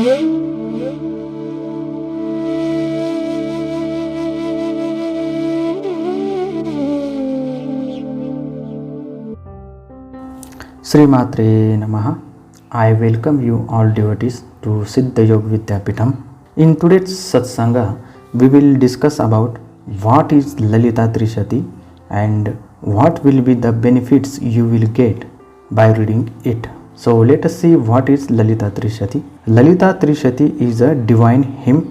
Sri Matre Namaha. I welcome you all devotees to Siddha Yoga Vidyapitam. In today's satsanga, we will discuss about what is Lalita Trishati and what will be the benefits you will get by reading it. So let us see what is Lalita Trishati. Lalita Trishati is a divine hymn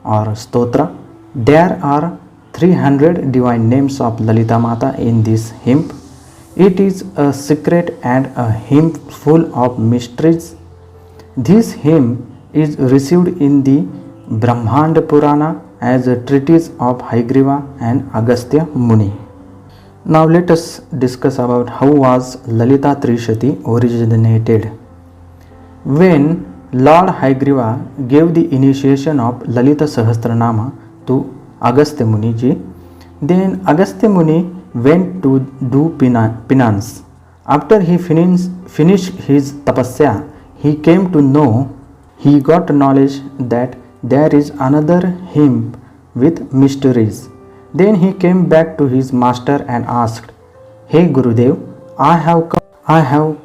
or stotra. There are 300 divine names of Lalita Mata in this hymn. It is a secret and a hymn full of mysteries. This hymn is received in the Brahmanda Purana as a treatise of Hayagriva and Agastya Muni. Now let us discuss about how was Lalita Trishati originated. When Lord Hayagriva gave the initiation of Lalita Sahasranama to Agastya Muni ji, then Agastya Muni went to do penance. After he finished his tapasya, he came to know, he got knowledge that there is another hymn with mysteries. Then he came back to his master and asked, "Hey Gurudev, I have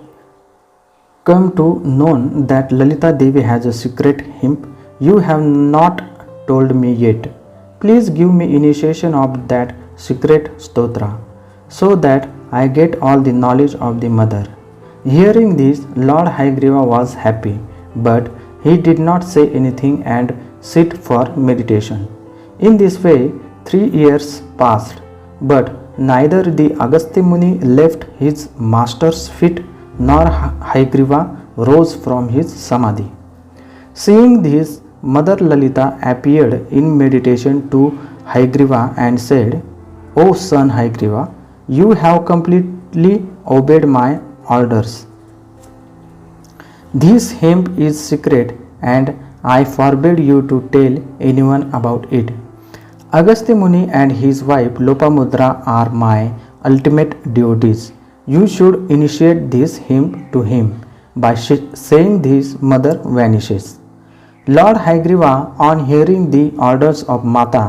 come to know that Lalita Devi has a secret hymn. You have not told me yet. Please give me initiation of that secret stotra, so that I get all the knowledge of the mother." Hearing this, Lord Hayagriva was happy, but he did not say anything and sit for meditation. In this way, 3 years passed, but neither the Agastya Muni left his master's feet nor Hayagriva rose from his samadhi. Seeing this, Mother Lalita appeared in meditation to Hayagriva and said, "O son Hayagriva, you have completely obeyed my orders. This hymn is secret and I forbid you to tell anyone about it. Agastya Muni and his wife Lopamudra are my ultimate devotees. You should initiate this hymn to him." By saying this, mother vanishes. Lord Hayagriva, on hearing the orders of Mata,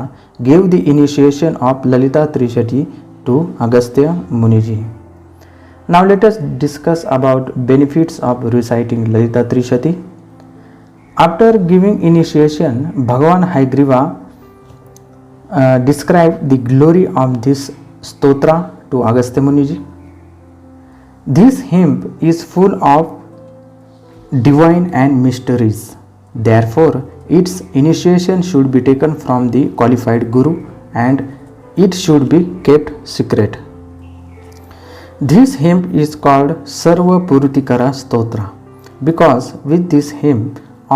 gave the initiation of Lalita Trishati to Agastya Muniji. Now let us discuss about benefits of reciting Lalita Trishati. After giving initiation, Bhagavan Hayagriva described the glory of this stotra to Agastya Muniji. This hymn is full of divine and mysteries. Therefore, its initiation should be taken from the qualified guru and it should be kept secret. This hymn is called Sarva Puritikara Stotra because with this hymn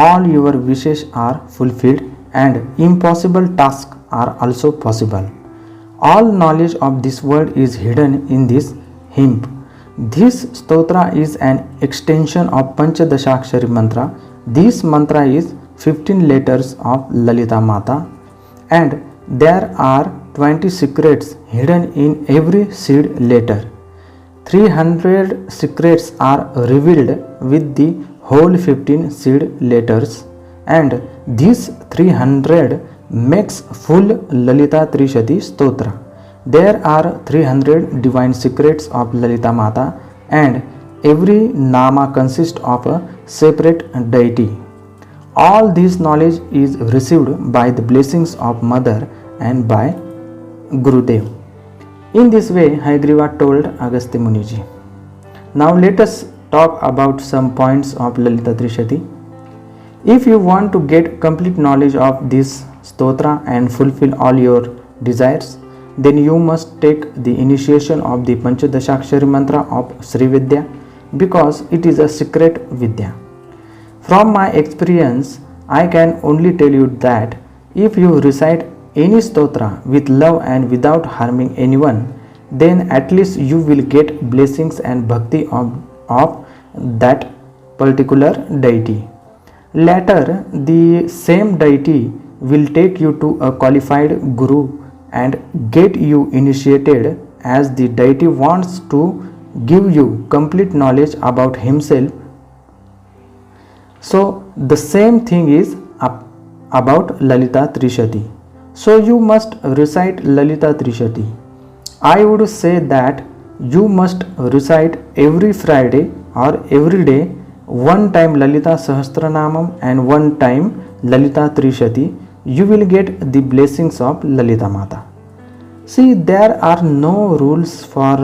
all your wishes are fulfilled and impossible tasks are also possible. All knowledge of this world is hidden in this hymn. This stotra is an extension of Panchadashakshari mantra. This mantra is 15 letters of Lalita Mata and there are 20 secrets hidden in every seed letter. 300 secrets are revealed with the whole 15 seed letters, and these 300 makes full Lalita Trishati Stotra. There are 300 divine secrets of Lalita Mata and every nama consists of a separate deity. All this knowledge is received by the blessings of Mother and by Gurudev. In this way, Hayagriva told Agastya Muniji. Now let us talk about some points of Lalita Trishati. If you want to get complete knowledge of this stotra and fulfill all your desires, then you must take the initiation of the Panchadashakshari mantra of Sri Vidya because it is a secret Vidya. From my experience, I can only tell you that if you recite any stotra with love and without harming anyone, then at least you will get blessings and bhakti of that particular deity. Later, the same deity will take you to a qualified guru and get you initiated, as the deity wants to give you complete knowledge about himself. So The same thing is about Lalita Trishati. So you must recite Lalita Trishati. I would say that you must recite every Friday or every day one time Lalita Sahasranamam and one time Lalita Trishati. You will get the blessings of Lalita Mata. See, there are no rules for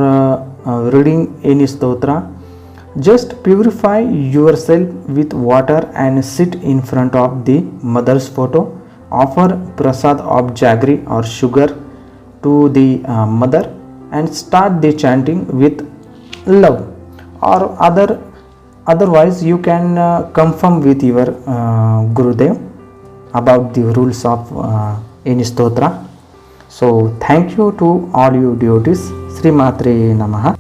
reading any stotra. Just purify yourself with water and sit in front of the mother's photo. Offer prasad of jaggery or sugar to the mother and start the chanting with love. Or otherwise, you can confirm with your Gurudev about the rules of any stotra. So, thank you to all you devotees. Sri Matre Namaha.